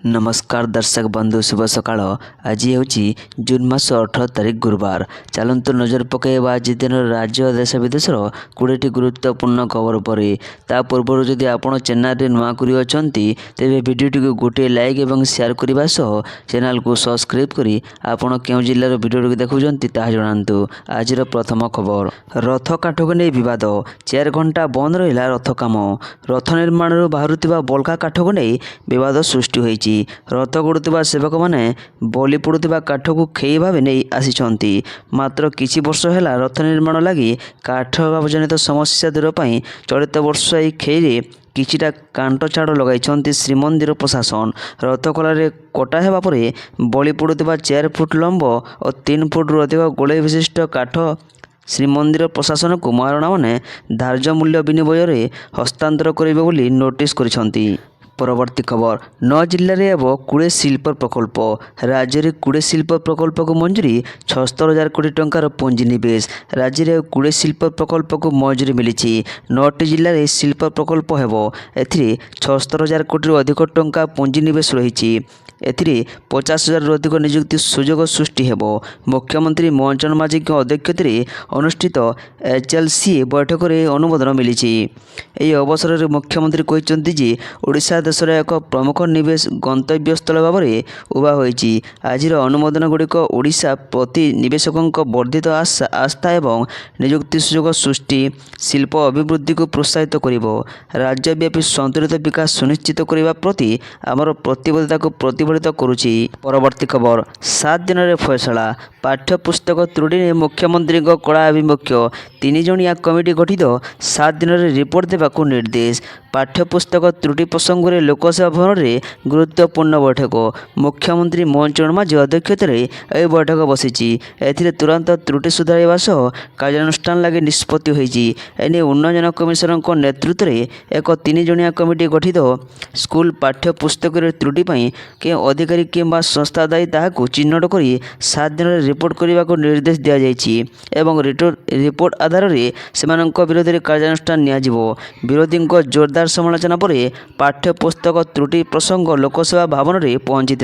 नमस्कार दर्शक बंधु शुभ सकाळ। आज हूँ जून मास 18 तारीख गुरुवार। चलतु नजर पकड़ा आज दिन राज्य देश विदेशर 20टी गुरुत्वपूर्ण खबर पर। ता पूर्व जदि आपण चैनल नुआकुरी अच्छा तेरे भिडियोटी को गोटे लाइक और शेयर करने सह चैनल को सब्सक्राइब करी आपण क्यों जिलार भिडियो देखुं जनातु। आज प्रथम खबर, रथ काठ को नहीं विवाद, 4 घंटा बंद रहा रथ काम। रथ निर्माण बाहर बल्का काठ को नहीं विवाद सृष्टि होती। रथ गढ़ुवा सेवक मैंने बलि पड़ुवा काठ को खेई भाव नहीं आसी। मात्र किछि वर्ष है रथ निर्माण लगी काठ जनित समस्या दूर पर चलित वर्ष यही खेई किछिटा कांट छाड़ लगाई श्रीमंदिर प्रशासन। रथ कलारे कटा हेबा परे बलि पड़ुवा 4 फुट लंब और 3 फुट अधिक गोले विशिष्ट काठ श्रीमंदिर प्रशासन को महारणा मैंने धार्य मूल्य विनिमय में हस्तांतर करेंगे बोली नोटिस करिसेंती। परवर्ती खबर, 9 जिले में अब 20 शिल्प प्रकल्प। राज्य में 20 शिल्प प्रकल्प को मंजूरी, 76,000 कोटी टंकार पुंजीनिवेश। राज्य में 20 शिल्प प्रकल्प को मंजूरी मिली। 9टी जिले में शिल्प प्रकल्प हेबो। एथिरे 76,000 कोटी अधिक टंका पुंजीनिवेश रही। एथिरे 50,000 अधिक नियुक्ति सुजोग सृष्टि हेबो। मुख्यमंत्री मोहन चरण माझी अध्यक्षता अनुष्ठित HLC बैठक में अनुमोदन मिली। यह अवसर में मुख्यमंत्री कहते जे ओडिशा देशर एक प्रमुख निवेश गंतव्य स्थल भाव में उभा होइछि। आज अनुमोदन गुड़िक ओडिशा प्रति निवेशकों वर्धित आस्था एवं नियुक्ति सुजोग सृष्टि, शिल्प अभिवृद्धि को प्रोत्साहित करिबो। राज्यव्यापी संतुलित विकास सुनिश्चित करने प्रति आमर प्रतिबद्धता को प्रतिफलित करुछि। परवर्ती खबर, 7 दिन में फैसला, पाठ्यपुस्तक त्रुटि ने मुख्यमंत्री कड़ा आभिमुख्य। 3 जणिया कमिटी गठित, 7 दिन में रिपोर्ट देवाक निर्देश। पाठ्यपुस्तक त्रुटि प्रसंग में लोकसेवा भवन में गुरुत्वपूर्ण बैठक। मुख्यमंत्री मोहन चरण माझी अध्यक्षता यह बैठक बसी। एथिरे तुरंत त्रुटि सुधार सह कार्यानुष्ठान लगे निष्पत्ति होइछि। एने उन्नयन कमिशनर नेतृत्व में एक 3 जणिया कमिटी गठित। स्कूल पाठ्यपुस्तक त्रुटि पर के अधिकारी किंबा संस्था दायी ताहाकु चिन्हट कर 7 दिन में रिपोर्ट करने को निर्देश दिया जाइछि एवं रिपोर्ट आधार में सेमानंक विरोध में कार्यानुष्ठान नियाजिबो। विरोधी जोरदार समालोचना पर पाठ्यपुस्तक त्रुटि प्रसंग लोकसेवा भवन में पहुंची।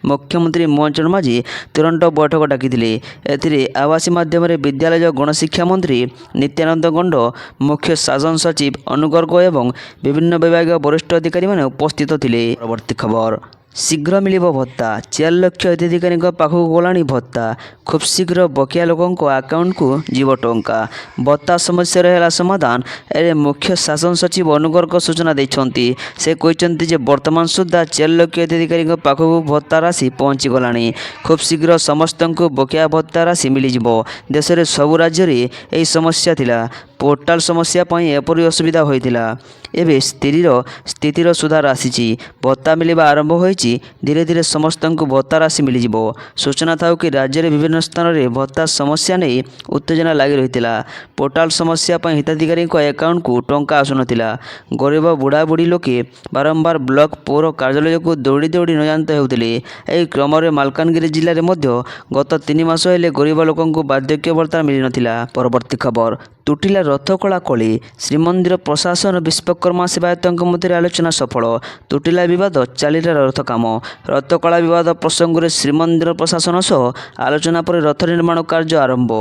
मुख्यमंत्री मोहन चरण माझी तुरंत बैठक डाकिथिले। एथिरे आवासी माध्यम विद्यालय गणशिक्षा मंत्री नित्यानंद गंड, मुख्य शासन सचिव अनुगर्ग एवं विभिन्न विभाग वरिष्ठ अधिकारी माने उपस्थित थिले। परवर्ती खबर, शीघ्र मिलिबो भत्ता, 4 लाख हिताधिकारी पाखक गलानी भत्ता। खूब शीघ्र बकिया लोकों अकाउंट को जीव टंका। भत्ता समस्या है समाधान ए मुख्य शासन सचिव अनुगर्ग सूचना देते। से कहते जे वर्तमान सुधा 4 लाख हिताधिकारी पाखक भत्ता राशि पहुँची गलानी। खूब शीघ्र समस्त को बकिया भत्ता राशि मिल जाव। देश में सबु राज्य में यही समस्या थिला। पोर्टाल समस्या पर एपरी असुविधा होता। एवं स्थितिर सुधार आसी, भत्ता मिलवा आरंभ हो। धीरे धीरे समस्त को भत्ता राशि मिल जाव। सूचना था कि राज्य में विभिन्न स्थान में भत्ता समस्या नहीं उत्तेजना लगी रही। पोर्टाल समस्या पर हिताधिकारी अकाउंट को टंका आसुना। गरीब बुढ़ा बुढ़ी लोके बारंबार ब्लॉक पौर कार्यालय को दौड़ी दौड़ी नजांत होते। यह क्रम में मालकानगिरी जिले में गत 3 मास हेले गरीब लोकों को बार्धक्य भत्ता मिल ना। परवर्ती खबर, तुटिला रथकला कली, श्रीमंदिर प्रशासन विश्वकर्मा सेवायत मध्य आलोचना सफल। तुटिला विवाद, चलिला रथ काम। रथकला विवाद प्रसंग में श्रीमंदिर प्रशासन सह आलोचना पर रथ निर्माण कार्य आरंभ।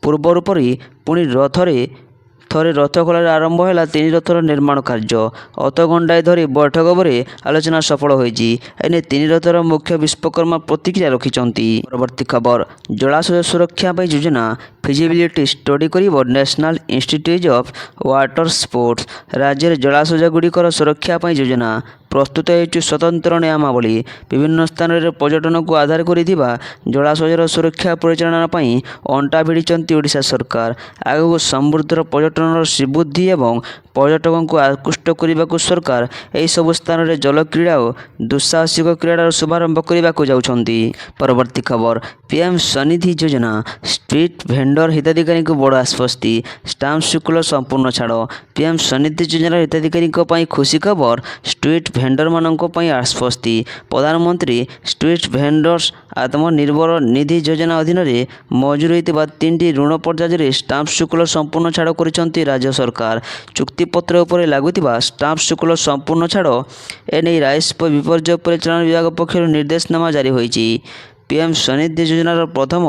पूर्वर परी पुणी थरे रथकला आरंभ है 3 रथर निर्माण कार्य। अधघंटाए धरी बैठक पर आलोचना सफल होइछि। एने 3 रथर मुख्य विश्वकर्मा प्रतिक्रिया रखिछंती। परवर्ती खबर, जलाशय सुरक्षा पर योजना, फिजिबिलिटी स्टडी करिबो national institute of water sports. राज्य में जलाशय गुड़िकर सुरक्षा पर योजना प्रस्तुत होइछि। स्वतंत्र नियमावली विभिन्न स्थान में पर्यटन को आधार करिथिबा जलाशयर सुरक्षा परिचालना पर अंटा भिड़िचंती ओडिशा सरकार। आगु समृद्ध पर्यटन श्रीबुद्धि एवं पर्यटकों को आकृष्ट करने को सरकार यही सब स्थान में जल क्रीड़ा और दुस्साहसिक क्रीड़ार शुभारंभ करने को जाउछंती। परवर्ती खबर, पीएम स्वनिधि योजना, स्ट्रीट भेंडर हिताधिकारी को बड़ आश्वस्ति। स्टाम्प शुल्क संपूर्ण छाड़। पीएम स्वनिधि योजना हिताधिकारी खुशी खबर, स्ट्रीट ଭେଣ୍ଡରମାନଙ୍କ ପାଇଁ ଆଶ୍ୱସ୍ତି। ପ୍ରଧାନମନ୍ତ୍ରୀ ଷ୍ଟ୍ରିଟ୍ ଭେଣ୍ଡର୍ସ ଆତ୍ମନିର୍ଭର ନିଧି ଯୋଜନା ଅଧୀନରେ ମଞ୍ଜୁର ହୋଇଥିବା 3ଟି ଋଣ ପର୍ଯ୍ୟାୟରେ ଷ୍ଟାମ୍ପ ଶୁଳ୍କ ସମ୍ପୂର୍ଣ୍ଣ ଛାଡ଼ କରିଛନ୍ତି ରାଜ୍ୟ ସରକାର। ଚୁକ୍ତିପତ୍ର ଉପରେ ଲାଗୁଥିବା ଷ୍ଟାମ୍ପ ଶୁଳ୍କ ସମ୍ପୂର୍ଣ୍ଣ ଛାଡ଼ ଏନେଇ ରାଇସ୍ ବିପର୍ଯ୍ୟୟ ପରିଚାଳନା ବିଭାଗ ପକ୍ଷରୁ ନିର୍ଦ୍ଦେଶନାମା ଜାରି ହୋଇଛି। ପିଏମ୍ ସ୍ୱନିଧି ଯୋଜନାର ପ୍ରଥମ,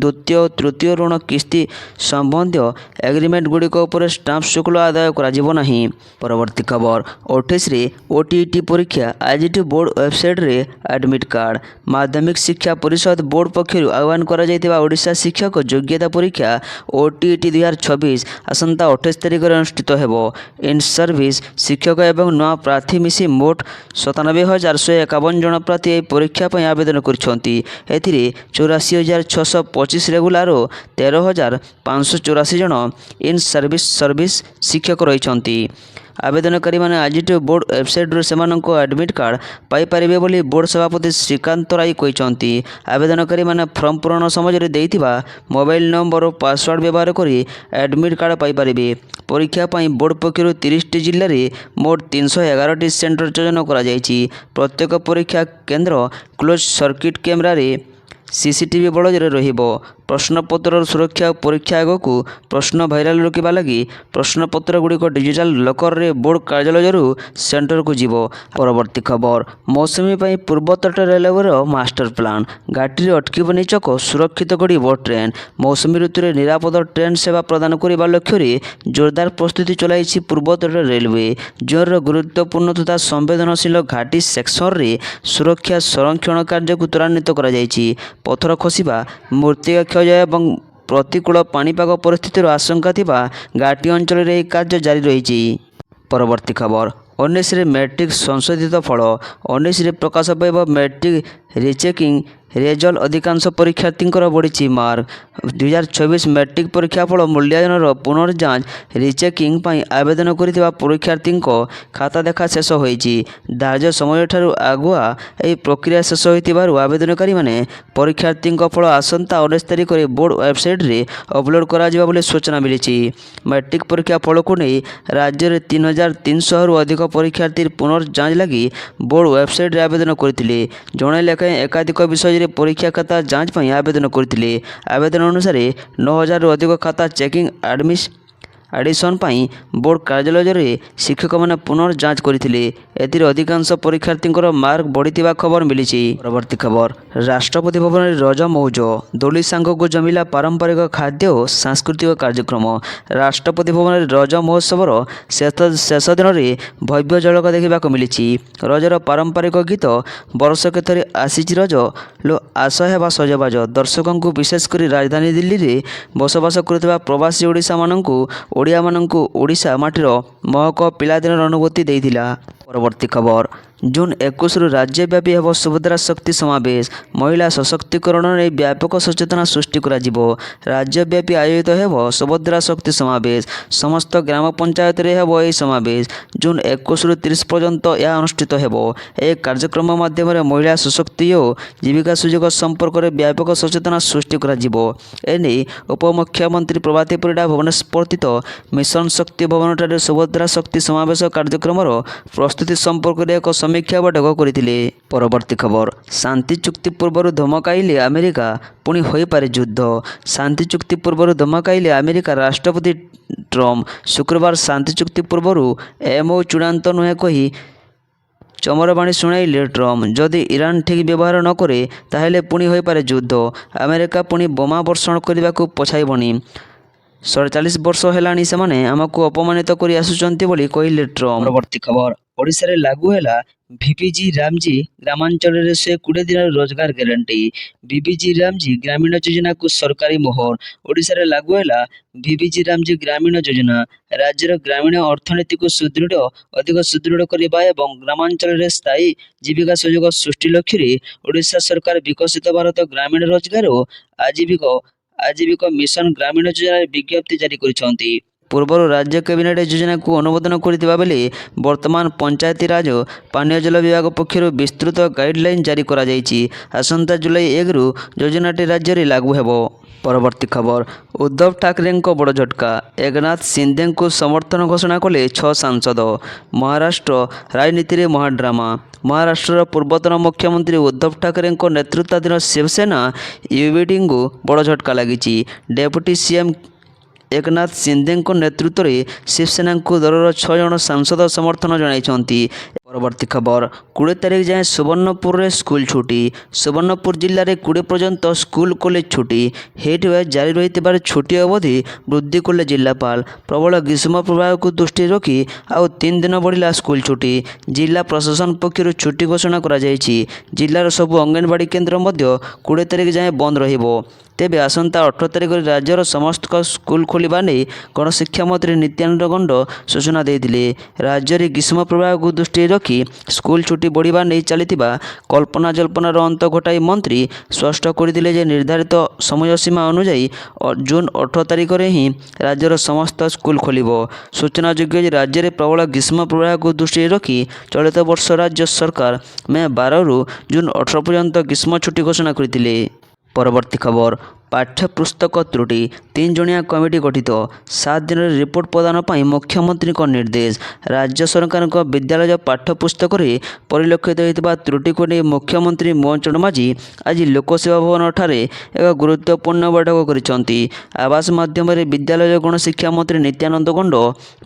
ଦ୍ୱିତୀୟ ଓ ତୃତୀୟ ଋଣ କିସ୍ତି ସମ୍ବନ୍ଧୀୟ ଏଗ୍ରିମେଣ୍ଟଗୁଡ଼ିକ ଉପରେ ଷ୍ଟାମ୍ପ ଶୁଳ୍କ ଆଦାୟ କରାଯିବ ନାହିଁ। ପରବର୍ତ୍ତୀ ଖବର 28ରେ ଓଟିଇଟି ପରୀକ୍ଷା ଆଜିଠୁ ବୋର୍ଡ ୱେବସାଇଟ୍ରେ ଆଡମିଟ୍ କାର୍ଡ଼। ମାଧ୍ୟମିକ ଶିକ୍ଷା ପରିଷଦ ବୋର୍ଡ ପକ୍ଷରୁ ଆହ୍ୱାନ କରାଯାଇଥିବା ଓଡ଼ିଶା ଶିକ୍ଷକ ଯୋଗ୍ୟତା ପରୀକ୍ଷା ଓଟିଇଟି 2024 ଆସନ୍ତା 28 ତାରିଖରେ ଅନୁଷ୍ଠିତ ହେବ। ଇନ୍ ସର୍ଭିସ୍ ଶିକ୍ଷକ ଏବଂ ନୂଆ ପ୍ରାର୍ଥୀ ମିଶି ମୋଟ 97,151 ଜଣ ପ୍ରାର୍ଥୀ ଏହି ପରୀକ୍ଷା ପାଇଁ ଆବେଦନ କରିଛନ୍ତି। ଏଥିରେ 84,625 ରେଗୁଲାର ଓ 13,584 ଜଣ ଇନ୍ ସର୍ଭିସ୍ ଶିକ୍ଷକ ରହିଛନ୍ତି। ଆବେଦନକାରୀମାନେ ଆଜିଠୁ ବୋର୍ଡ ୱେବସାଇଟ୍ରୁ ସେମାନଙ୍କ ଆଡମିଟ୍ କାର୍ଡ଼ ପାଇପାରିବେ ବୋଲି ବୋର୍ଡ ସଭାପତି ଶ୍ରୀକାନ୍ତ ରାୟ କହିଛନ୍ତି। ଆବେଦନକାରୀମାନେ ଫର୍ମ ପୂରଣ ସମୟରେ ଦେଇଥିବା ମୋବାଇଲ ନମ୍ବର ଓ ପାସୱାର୍ଡ଼ ବ୍ୟବହାର କରି ଆଡମିଟ୍ କାର୍ଡ଼ ପାଇପାରିବେ। ପରୀକ୍ଷା ପାଇଁ ବୋର୍ଡ ପକ୍ଷରୁ 30ଟି ଜିଲ୍ଲାରେ ମୋଟ 311ଟି ସେଣ୍ଟର ଚୟନ କରାଯାଇଛି। ପ୍ରତ୍ୟେକ ପରୀକ୍ଷା କେନ୍ଦ୍ର କ୍ଲୋଜ୍ ସର୍କିଟ୍ କ୍ୟାମେରାରେ ସିସିଟିଭି ବଳୟରେ ରହିବ। ପ୍ରଶ୍ନପତ୍ରର ସୁରକ୍ଷା ଓ ପରୀକ୍ଷା ଆଗକୁ ପ୍ରଶ୍ନ ଭାଇରାଲ ରୋକିବା ଲାଗି ପ୍ରଶ୍ନପତ୍ରଗୁଡ଼ିକ ଡିଜିଟାଲ ଲକରରେ ବୋର୍ଡ କାର୍ଯ୍ୟାଳୟରୁ ସେଣ୍ଟରକୁ ଯିବ। ପରବର୍ତ୍ତୀ ଖବର ମୌସୁମୀ ପାଇଁ ପୂର୍ବତଟ ରେଲୱେର ମାଷ୍ଟର ପ୍ଲାନ୍। ଘାଟିରେ ଅଟକିବନି ଚକ, ସୁରକ୍ଷିତ ଗଡ଼ିବ ଟ୍ରେନ୍। ମୌସୁମୀ ଋତୁରେ ନିରାପଦ ଟ୍ରେନ୍ ସେବା ପ୍ରଦାନ କରିବା ଲକ୍ଷ୍ୟରେ ଜୋରଦାର ପ୍ରସ୍ତୁତି ଚଳାଇଛି ପୂର୍ବତଟ ରେଲୱେ। ଜୋନ୍ର ଗୁରୁତ୍ୱପୂର୍ଣ୍ଣ ତଥା ସମ୍ବେଦନଶୀଳ ଘାଟି ସେକ୍ସନରେ ସୁରକ୍ଷା ସଂରକ୍ଷଣ କାର୍ଯ୍ୟକୁ ତ୍ୱରାନ୍ୱିତ କରାଯାଇଛି। ପଥର ଖସିବା, ମୃତ୍ତିକା କ୍ଷୟ ଏବଂ ପ୍ରତିକୂଳ ପାଣିପାଗ ପରିସ୍ଥିତିର ଆଶଙ୍କା ଥିବା ଘାଟି ଅଞ୍ଚଳରେ ଏହି କାର୍ଯ୍ୟ ଜାରି ରହିଛି। ପରବର୍ତ୍ତୀ ଖବର 19ରେ ମ୍ୟାଟ୍ରିକ୍ ସଂଶୋଧିତ ଫଳ। 19ରେ ପ୍ରକାଶ ପାଇବ ମ୍ୟାଟ୍ରିକ୍ ରିଚେକିଂ ରେଜଲ୍ଟ। ଅଧିକାଂଶ ପରୀକ୍ଷାର୍ଥୀଙ୍କର ବଢ଼ିଛି ମାର୍କ। 2024 ମ୍ୟାଟ୍ରିକ୍ ପରୀକ୍ଷାଫଳ ମୂଲ୍ୟାୟନର ପୁନର୍ଯାଞ୍ଚ ରିଚେକିଂ ପାଇଁ ଆବେଦନ କରିଥିବା ପରୀକ୍ଷାର୍ଥୀଙ୍କ ଖାତା ଦେଖା ଶେଷ ହୋଇଛି। ଧାର୍ଯ୍ୟ ସମୟଠାରୁ ଆଗୁଆ ଏହି ପ୍ରକ୍ରିୟା ଶେଷ ହୋଇଥିବାରୁ ଆବେଦନକାରୀମାନେ ପରୀକ୍ଷାର୍ଥୀଙ୍କ ଫଳ ଆସନ୍ତା 19 ତାରିଖରେ ବୋର୍ଡ ୱେବସାଇଟ୍ରେ ଅପଲୋଡ କରାଯିବ ବୋଲି ସୂଚନା ମିଳିଛି। ମ୍ୟାଟ୍ରିକ୍ ପରୀକ୍ଷା ଫଳକୁ ନେଇ ରାଜ୍ୟରେ 3,300ରୁ ଅଧିକ ପରୀକ୍ଷାର୍ଥୀ ପୁନର୍ଯାଞ୍ଚ ଲାଗି ବୋର୍ଡ ୱେବସାଇଟ୍ରେ ଆବେଦନ କରିଥିଲେ। ଜଣେ ଲେଖାଏଁ ଏକାଧିକ ବିଷୟରେ ପରୀକ୍ଷା ଖାତା ଯାଞ୍ଚ ପାଇଁ ଆବେଦନ କରିଥିଲେ। ଆବେଦନ ଅନୁସାରେ 9,000ରୁ ଅଧିକ ଖାତା ଚେକିଂ ଆଡ଼ିସନ୍ ପାଇଁ ବୋର୍ଡ କାର୍ଯ୍ୟାଳୟରେ ଶିକ୍ଷକମାନେ ପୁନର୍ଯାଞ୍ଚ କରିଥିଲେ। ଏଥିରେ ଅଧିକାଂଶ ପରୀକ୍ଷାର୍ଥୀଙ୍କର ମାର୍କ ବଢ଼ିଥିବା ଖବର ମିଳିଛି। ପରବର୍ତ୍ତୀ ଖବର ରାଷ୍ଟ୍ରପତି ଭବନରେ ରଜ ମଉଜ। ଦୋଳି ସାଙ୍ଗକୁ ଜମିଲା ପାରମ୍ପରିକ ଖାଦ୍ୟ ଓ ସାଂସ୍କୃତିକ କାର୍ଯ୍ୟକ୍ରମ। ରାଷ୍ଟ୍ରପତି ଭବନରେ ରଜ ମହୋତ୍ସବର ଶେଷ ଦିନରେ ଭବ୍ୟ ଝଲକ ଦେଖିବାକୁ ମିଳିଛି। ରଜର ପାରମ୍ପରିକ ଗୀତ ବର୍ଷକେ ଥରେ ଆସିଛି ରଜ ଲୋ ଆସ ହେବା ସଜବାଜ ଦର୍ଶକଙ୍କୁ ବିଶେଷ କରି ରାଜଧାନୀ ଦିଲ୍ଲୀରେ ବସବାସ କରୁଥିବା ପ୍ରବାସୀ ଓଡ଼ିଆମାନଙ୍କୁ ଓଡ଼ିଶା ମାଟିର ମହକ ପିଲାଦିନର ଅନୁଭୂତି ଦେଇଥିଲା। ପରବର୍ତ୍ତୀ ଖବର ଜୁନ୍ 21ରୁ ରାଜ୍ୟବ୍ୟାପୀ ହେବ ସୁଭଦ୍ରା ଶକ୍ତି ସମାବେଶ। ମହିଳା ସଶକ୍ତିକରଣ ନେଇ ବ୍ୟାପକ ସଚେତନତା ସୃଷ୍ଟି କରାଯିବ। ରାଜ୍ୟବ୍ୟାପୀ ଆୟୋଜିତ ହେବ ସୁଭଦ୍ରା ଶକ୍ତି ସମାବେଶ। ସମସ୍ତ ଗ୍ରାମ ପଞ୍ଚାୟତରେ ହେବ ଏହି ସମାବେଶ। ଜୁନ୍ 21ରୁ 30 ପର୍ଯ୍ୟନ୍ତ ଏହା ଅନୁଷ୍ଠିତ ହେବ। ଏହି କାର୍ଯ୍ୟକ୍ରମ ମାଧ୍ୟମରେ ମହିଳା ସଶକ୍ତି ଓ ଜୀବିକା ସୁଯୋଗ ସମ୍ପର୍କରେ ବ୍ୟାପକ ସଚେତନତା ସୃଷ୍ଟି କରାଯିବ। ଏନେଇ ଉପମୁଖ୍ୟମନ୍ତ୍ରୀ ପ୍ରଭାତୀ ପରିଡ଼ା ଭୁବନେଶ୍ୱରସ୍ଥିତ ମିଶନ ଶକ୍ତି ଭବନଠାରେ ସୁଭଦ୍ରା ଶକ୍ତି ସମାବେଶ କାର୍ଯ୍ୟକ୍ରମର ପ୍ରସ୍ତୁତି ସମ୍ପର୍କରେ ଏକ ସମୀକ୍ଷା ବୈଠକ କରିଥିଲେ। ପରବର୍ତ୍ତୀ ଖବର ଶାନ୍ତି ଚୁକ୍ତି ପୂର୍ବରୁ ଧମକାଇଲେ ଆମେରିକା, ପୁଣି ହୋଇପାରେ ଯୁଦ୍ଧ। ଶାନ୍ତି ଚୁକ୍ତି ପୂର୍ବରୁ ଧମକାଇଲେ ଆମେରିକା ରାଷ୍ଟ୍ରପତି ଟ୍ରମ୍ପ। ଶୁକ୍ରବାର ଶାନ୍ତି ଚୁକ୍ତି ପୂର୍ବରୁ ଏମଓୟୁ ଚୂଡ଼ାନ୍ତ ନୁହେଁ କହି ଚମରବାଣୀ ଶୁଣାଇଲେ ଟ୍ରମ୍ପ। ଯଦି ଇରାନ ଠିକ୍ ବ୍ୟବହାର ନ କରେ ତାହେଲେ ପୁଣି ହୋଇପାରେ ଯୁଦ୍ଧ। ଆମେରିକା ପୁଣି ବୋମା ବର୍ଷଣ କରିବାକୁ ପଛାଇବନି। 47 ବର୍ଷ ହେଲାଣି ସେମାନେ ଆମକୁ ଅପମାନିତ କରି ଆସୁଛନ୍ତି ବୋଲି କହିଲେ ଟ୍ରମ୍ପ। ପରବର୍ତ୍ତୀ ଖବର ଓଡ଼ିଶାରେ ଲାଗୁ ହେଲା ଭିବିଜି ରାମଜୀ ଗ୍ରାମାଞ୍ଚଳରେ 120 ଦିନର ରୋଜଗାର ଗ୍ୟାରେଣ୍ଟି। ଭିବିଜି ରାମଜୀ ଗ୍ରାମୀଣ ଯୋଜନାକୁ ସରକାରୀ ମୋହର। ଓଡ଼ିଶାରେ ଲାଗୁ ହେଲା ଭିବିଜି ରାମଜୀ ଗ୍ରାମୀଣ ଯୋଜନା। ରାଜ୍ୟର ଗ୍ରାମୀଣ ଅର୍ଥନୀତିକୁ ଅଧିକ ସୁଦୃଢ଼ କରିବା ଏବଂ ଗ୍ରାମାଞ୍ଚଳରେ ସ୍ଥାୟୀ ଜୀବିକା ସୁଯୋଗ ସୃଷ୍ଟି ଲକ୍ଷ୍ୟରେ ଓଡ଼ିଶା ସରକାର ବିକଶିତ ଭାରତ ଗ୍ରାମୀଣ ରୋଜଗାର ଓ ଆଜୀବିକ ମିଶନ ଗ୍ରାମୀଣ ଯୋଜନାରେ ବିଜ୍ଞପ୍ତି ଜାରି କରିଛନ୍ତି। ପୂର୍ବରୁ ରାଜ୍ୟ କ୍ୟାବିନେଟ୍ ଯୋଜନାକୁ ଅନୁମୋଦନ କରିଥିବା ବେଳେ ବର୍ତ୍ତମାନ ପଞ୍ଚାୟତିରାଜ ପାନୀୟ ଜଳ ବିଭାଗ ପକ୍ଷରୁ ବିସ୍ତୃତ ଗାଇଡଲାଇନ୍ ଜାରି କରାଯାଇଛି। ଆସନ୍ତା ଜୁଲାଇ 1ରୁ ଯୋଜନାଟି ରାଜ୍ୟରେ ଲାଗୁ ହେବ। ପରବର୍ତ୍ତୀ ଖବର, ଉଦ୍ଧବ ଠାକରେଙ୍କ ବଡ଼ ଝଟକା, ଏକନାଥ ସିନ୍ଧେଙ୍କୁ ସମର୍ଥନ ଘୋଷଣା କଲେ 6 ସାଂସଦ। ମହାରାଷ୍ଟ୍ର ରାଜନୀତିରେ ମହାଡ୍ରାମା। ମହାରାଷ୍ଟ୍ରର ପୂର୍ବତନ ମୁଖ୍ୟମନ୍ତ୍ରୀ ଉଦ୍ଧବ ଠାକରେଙ୍କ ନେତୃତ୍ୱାଧୀନ ଶିବସେନା ୟୁବିଡିଙ୍କୁ ବଡ଼ ଝଟକା ଲାଗିଛି। ଡେପୁଟି ସିଏମ୍ ଏକନାଥ ସିନ୍ଧେଙ୍କ ନେତୃତ୍ୱରେ ଶିବସେନାଙ୍କୁ ଦଳର 6 ଜଣ ସାଂସଦ ସମର୍ଥନ ଜଣାଇଛନ୍ତି। ପରବର୍ତ୍ତୀ ଖବର, 20 ତାରିଖ ଯାଏଁ ସୁବର୍ଣ୍ଣପୁରରେ ସ୍କୁଲ ଛୁଟି। ସୁବର୍ଣ୍ଣପୁର ଜିଲ୍ଲାରେ 20 ପର୍ଯ୍ୟନ୍ତ ସ୍କୁଲ କଲେଜ ଛୁଟି। ହେଇଥିବା ଜାରି ରହିଥିବା ଛୁଟି ଅବଧି ବୃଦ୍ଧି କଲେ ଜିଲ୍ଲାପାଳ। ପ୍ରବଳ ଗ୍ରୀଷ୍ମ ପ୍ରବାହକୁ ଦୃଷ୍ଟିରେ ରଖି ଆଉ 3 ଦିନ ବଢ଼ିଲା ସ୍କୁଲ ଛୁଟି। ଜିଲ୍ଲା ପ୍ରଶାସନ ପକ୍ଷରୁ ଛୁଟି ଘୋଷଣା କରାଯାଇଛି। ଜିଲ୍ଲାର ସବୁ ଅଙ୍ଗନବାଡ଼ି କେନ୍ଦ୍ର ମଧ୍ୟ 20 ତାରିଖ ଯାଏଁ ବନ୍ଦ ରହିବ। ତେବେ ଆସନ୍ତା 18 ତାରିଖରେ ରାଜ୍ୟର ସମସ୍ତ ସ୍କୁଲ ଖୋଲିବା ନେଇ ଗଣଶିକ୍ଷା ମନ୍ତ୍ରୀ ନିତ୍ୟାନନ୍ଦ ଗଣ୍ଡ ସୂଚନା ଦେଇଥିଲେ। ରାଜ୍ୟରେ ଗ୍ରୀଷ୍ମ ପ୍ରବାହକୁ ଦୃଷ୍ଟିରେ ରଖି ସ୍କୁଲ ଛୁଟି ବଢ଼ିବା ନେଇ ଚାଲିଥିବା କଳ୍ପନା ଜଳ୍ପନାର ଅନ୍ତ ଘଟାଇ ମନ୍ତ୍ରୀ ସ୍ପଷ୍ଟ କରିଥିଲେ ଯେ ନିର୍ଦ୍ଧାରିତ ସମୟସୀମା ଅନୁଯାୟୀ ଜୁନ୍ 18 ତାରିଖରେ ହିଁ ରାଜ୍ୟର ସମସ୍ତ ସ୍କୁଲ ଖୋଲିବ। ସୂଚନାଯୋଗ୍ୟ ଯେ ରାଜ୍ୟରେ ପ୍ରବଳ ଗ୍ରୀଷ୍ମ ପ୍ରବାହକୁ ଦୃଷ୍ଟିରେ ରଖି ଚଳିତ ବର୍ଷ ରାଜ୍ୟ ସରକାର ମେ 12ରୁ ଜୁନ୍ 18 ପର୍ଯ୍ୟନ୍ତ ଗ୍ରୀଷ୍ମ ଛୁଟି ଘୋଷଣା କରିଥିଲେ। ପରବର୍ତ୍ତୀ ଖବର, ପାଠ୍ୟପୁସ୍ତକ ତ୍ରୁଟି, 3 ଜଣିଆ କମିଟି ଗଠିତ। 7 ଦିନରେ ରିପୋର୍ଟ ପ୍ରଦାନ ପାଇଁ ମୁଖ୍ୟମନ୍ତ୍ରୀଙ୍କ ନିର୍ଦ୍ଦେଶ। ରାଜ୍ୟ ସରକାରଙ୍କ ବିଦ୍ୟାଳୟ ପାଠ୍ୟପୁସ୍ତକରେ ପରିଲକ୍ଷିତ ହୋଇଥିବା ତ୍ରୁଟିକୁ ନେଇ ମୁଖ୍ୟମନ୍ତ୍ରୀ ମୋହନ ଚରଣ ମାଝୀ ଆଜି ଲୋକସେବା ଭବନଠାରେ ଏକ ଗୁରୁତ୍ୱପୂର୍ଣ୍ଣ ବୈଠକ କରିଛନ୍ତି। ଆବାସ ମାଧ୍ୟମରେ ବିଦ୍ୟାଳୟ ଗଣଶିକ୍ଷା ମନ୍ତ୍ରୀ ନିତ୍ୟାନନ୍ଦ ଗଣ୍ଡ,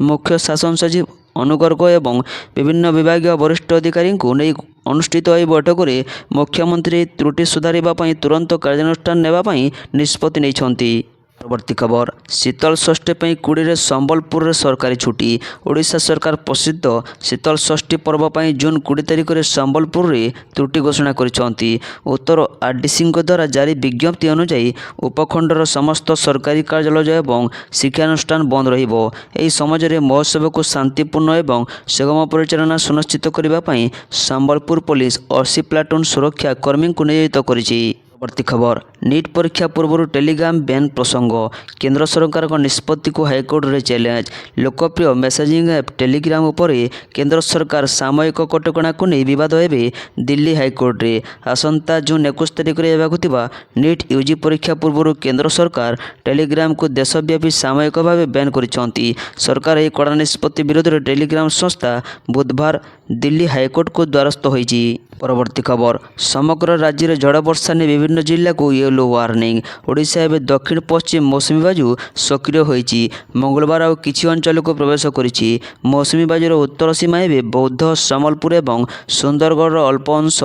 ମୁଖ୍ୟ ଶାସନ ସଚିବ ଅନୁ ଗର୍ଗ ଏବଂ ବିଭିନ୍ନ ବିଭାଗୀୟ ବରିଷ୍ଠ ଅଧିକାରୀଙ୍କୁ ନେଇ ଅନୁଷ୍ଠିତ ଏହି ବୈଠକରେ ମୁଖ୍ୟମନ୍ତ୍ରୀ ଏହି ତ୍ରୁଟି ସୁଧାରିବା ପାଇଁ ତୁରନ୍ତ କାର୍ଯ୍ୟାନୁଷ୍ଠାନ ନେବା ପାଇଁ ନିଷ୍ପତ୍ତି ନେଇଛନ୍ତି। ପରବର୍ତ୍ତୀ ଖବର, ଶୀତଳ ଷଷ୍ଠୀ ପାଇଁ 20ରେ ସମ୍ବଲପୁରରେ ସରକାରୀ ଛୁଟି। ଓଡ଼ିଶା ସରକାର ପ୍ରସିଦ୍ଧ ଶୀତଳ ଷଷ୍ଠୀ ପର୍ବ ପାଇଁ ଜୁନ୍ 20 ତାରିଖରେ ସମ୍ବଲପୁରରେ ତ୍ରୁଟି ଘୋଷଣା କରିଛନ୍ତି। ଉତ୍ତର ଆର୍ଡିସିଙ୍କ ଦ୍ୱାରା ଜାରି ବିଜ୍ଞପ୍ତି ଅନୁଯାୟୀ ଉପଖଣ୍ଡର ସମସ୍ତ ସରକାରୀ କାର୍ଯ୍ୟାଳୟ ଏବଂ ଶିକ୍ଷାନୁଷ୍ଠାନ ବନ୍ଦ ରହିବ। ଏହି ସମୟରେ ମହୋତ୍ସବକୁ ଶାନ୍ତିପୂର୍ଣ୍ଣ ଏବଂ ସୁଗମ ପରିଚାଳନା ସୁନିଶ୍ଚିତ କରିବା ପାଇଁ ସମ୍ବଲପୁର ପୋଲିସ 80 ପ୍ଲାଟୁନ୍ ସୁରକ୍ଷା କର୍ମୀଙ୍କୁ ନିୟୋଜିତ କରିଛି। ପରବର୍ତ୍ତୀ ଖବର, ନିଟ୍ ପରୀକ୍ଷା ପୂର୍ବରୁ ଟେଲିଗ୍ରାମ ବ୍ୟାନ୍ ପ୍ରସଙ୍ଗ, କେନ୍ଦ୍ର ସରକାରଙ୍କ ନିଷ୍ପତ୍ତିକୁ ହାଇକୋର୍ଟରେ ଚ୍ୟାଲେଞ୍ଜ। ଲୋକପ୍ରିୟ ମେସେଜିଂ ଆପ୍ ଟେଲିଗ୍ରାମ ଉପରେ କେନ୍ଦ୍ର ସରକାର ସାମୟିକ କଟକଣାକୁ ନେଇ ବିବାଦ ହେବେ ଦିଲ୍ଲୀ ହାଇକୋର୍ଟରେ। ଆସନ୍ତା ଜୁନ୍ 21 ତାରିଖରେ ହେବାକୁ ଥିବା ନିଟ୍ ୟୁଜି ପରୀକ୍ଷା ପୂର୍ବରୁ କେନ୍ଦ୍ର ସରକାର ଟେଲିଗ୍ରାମକୁ ଦେଶବ୍ୟାପୀ ସାମୟିକ ଭାବେ ବ୍ୟାନ୍ କରିଛନ୍ତି। ସରକାର ଏହି କଡ଼ା ନିଷ୍ପତ୍ତି ବିରୋଧରେ ଟେଲିଗ୍ରାମ ସଂସ୍ଥା ବୁଧବାର ଦିଲ୍ଲୀ ହାଇକୋର୍ଟକୁ ଦ୍ୱାରସ୍ଥ ହୋଇଛି। ପରବର୍ତ୍ତୀ ଖବର, ସମଗ୍ର ରାଜ୍ୟରେ ଝଡ଼ ବର୍ଷା ନେଇ ବିଭିନ୍ନ ଜିଲ୍ଲାକୁ ୟେଲୋ ୱାର୍ଣ୍ଣିଂ। ଓଡ଼ିଶା ଏବେ ଦକ୍ଷିଣ ପଶ୍ଚିମ ମୌସୁମୀ ବାୟୁ ସକ୍ରିୟ ହୋଇଛି। ମଙ୍ଗଳବାର ଆଉ କିଛି ଅଞ୍ଚଳକୁ ପ୍ରବେଶ କରିଛି। ମୌସୁମୀ ବାୟୁର ଉତ୍ତର ସୀମା ଏବେ ବୌଦ୍ଧ, ସମ୍ବଲପୁର ଏବଂ ସୁନ୍ଦରଗଡ଼ର ଅଳ୍ପ ଅଂଶ,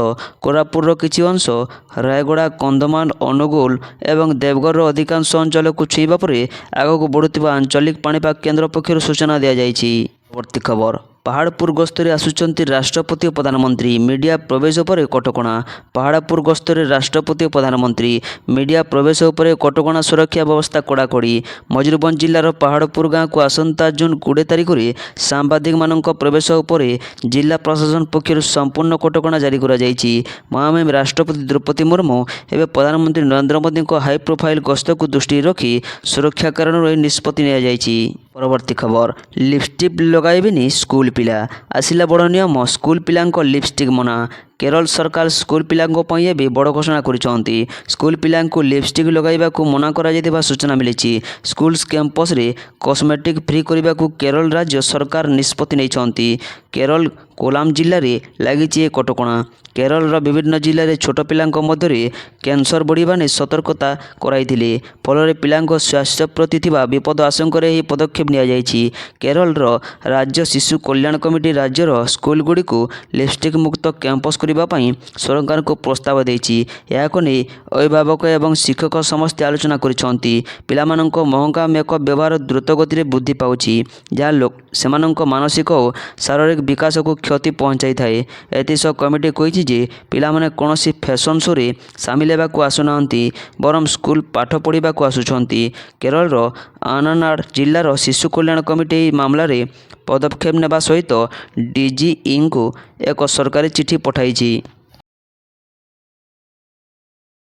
କୋରାପୁଟର କିଛି ଅଂଶ, ରାୟଗଡ଼ା, କନ୍ଧମାଳ, ଅନୁଗୁଳ ଏବଂ ଦେବଗଡ଼ର ଅଧିକାଂଶ ଅଞ୍ଚଳକୁ ଛୁଇଁବା ପରେ ଆଗକୁ ବଢ଼ୁଥିବା ଆଞ୍ଚଳିକ ପାଣିପାଗ କେନ୍ଦ୍ର ପକ୍ଷରୁ ସୂଚନା ଦିଆଯାଇଛି। ପରବର୍ତ୍ତୀ ଖବର, ପାହାଡ଼ପୁର ଗସ୍ତରେ ଆସୁଛନ୍ତି ରାଷ୍ଟ୍ରପତି ଓ ପ୍ରଧାନମନ୍ତ୍ରୀ, ମିଡ଼ିଆ ପ୍ରବେଶ ଉପରେ କଟକଣା। ପାହାଡ଼ପୁର ଗସ୍ତରେ ରାଷ୍ଟ୍ରପତି ଓ ପ୍ରଧାନମନ୍ତ୍ରୀ, ମିଡ଼ିଆ ପ୍ରବେଶ ଉପରେ କଟକଣା, ସୁରକ୍ଷା ବ୍ୟବସ୍ଥା କଡ଼ାକଡ଼ି। ମୟୂରଭଞ୍ଜ ଜିଲ୍ଲାର ପାହାଡ଼ପୁର ଗାଁକୁ ଆସନ୍ତା ଜୁନ୍ 20 ତାରିଖରେ ସାମ୍ବାଦିକମାନଙ୍କ ପ୍ରବେଶ ଉପରେ ଜିଲ୍ଲା ପ୍ରଶାସନ ପକ୍ଷରୁ ସମ୍ପୂର୍ଣ୍ଣ କଟକଣା ଜାରି କରାଯାଇଛି। ମହାମହିମ ରାଷ୍ଟ୍ରପତି ଦ୍ରୌପଦୀ ମୁର୍ମୁ ଏବେ ପ୍ରଧାନମନ୍ତ୍ରୀ ନରେନ୍ଦ୍ର ମୋଦିଙ୍କ ହାଇ ପ୍ରୋଫାଇଲ୍ ଗସ୍ତକୁ ଦୃଷ୍ଟିରେ ରଖି ସୁରକ୍ଷା କାରଣରୁ ଏହି ନିଷ୍ପତ୍ତି ନିଆଯାଇଛି। ପରବର୍ତ୍ତୀ ଖବର, ଲିପଷ୍ଟିକ୍ ଲଗାଇବେନି ସ୍କୁଲ ପିଲା, ଆସିଲା ବଡ଼ ନିୟମ, ସ୍କୁଲ ପିଲାଙ୍କ ଲିପଷ୍ଟିକ୍ ମନା। କେରଳ ସରକାର ସ୍କୁଲ ପିଲାଙ୍କ ପାଇଁ ଏବେ ବଡ଼ ଘୋଷଣା କରିଛନ୍ତି। ସ୍କୁଲ ପିଲାଙ୍କୁ ଲିପଷ୍ଟିକ୍ ଲଗାଇବାକୁ ମନା କରାଯାଇଥିବା ସୂଚନା ମିଳିଛି। ସ୍କୁଲ କ୍ୟାମ୍ପସରେ କସ୍ମେଟିକ୍ ଫ୍ରି କରିବାକୁ କେରଳ ରାଜ୍ୟ ସରକାର ନିଷ୍ପତ୍ତି ନେଇଛନ୍ତି। କେରଳ କୋଲାମ ଜିଲ୍ଲାରେ ଲାଗିଛି ଏ କଟକଣା। କେରଳର ବିଭିନ୍ନ ଜିଲ୍ଲାରେ ଛୋଟ ପିଲାଙ୍କ ମଧ୍ୟରେ କ୍ୟାନ୍ସର ବଢ଼ିବା ନେଇ ସତର୍କତା କରାଇଥିଲେ। ଫଳରେ ପିଲାଙ୍କ ସ୍ୱାସ୍ଥ୍ୟ ପ୍ରତି ଥିବା ବିପଦ ଆଶଙ୍କାରେ ଏହି ପଦକ୍ଷେପ ନିଆଯାଇଛି। କେରଳର ରାଜ୍ୟ ଶିଶୁ କଲ୍ୟାଣ କମିଟି ରାଜ୍ୟର ସ୍କୁଲଗୁଡ଼ିକୁ ଲିପଷ୍ଟିକ୍ ମୁକ୍ତ କ୍ୟାମ୍ପସ କରିବା ପାଇଁ ସରକାରଙ୍କୁ ପ୍ରସ୍ତାବ ଦେଇଛି। ଏହାକୁ ନେଇ ଅଭିଭାବକ ଏବଂ ଶିକ୍ଷକ ସମସ୍ତେ ଆଲୋଚନା କରିଛନ୍ତି। ପିଲାମାନଙ୍କ ମହଙ୍ଗା ମେକଅପ୍ ବ୍ୟବହାର ଦ୍ରୁତ ଗତିରେ ବୃଦ୍ଧି ପାଉଛି, ଯାହା ସେମାନଙ୍କ ମାନସିକ ଓ ଶାରୀରିକ ବିକାଶକୁ କ୍ଷତି ପହଞ୍ଚାଇଥାଏ। ଏଥିସହ କମିଟି କହିଛି ଯେ ପିଲାମାନେ କୌଣସି ଫ୍ୟାଶନ୍ ଶୋରେ ସାମିଲ ହେବାକୁ ଆସୁନାହାନ୍ତି, ବରଂ ସ୍କୁଲ ପାଠ ପଢ଼ିବାକୁ ଆସୁଛନ୍ତି। କେରଳର ଆନାନାଡ଼ ଜିଲ୍ଲାର ଶିଶୁ କଲ୍ୟାଣ କମିଟି ଏହି ମାମଲାରେ ପଦକ୍ଷେପ ନେବା ସହିତ ଡିଜିଇଙ୍କୁ ଏକ ସରକାରୀ ଚିଠି ପଠାଇଛି।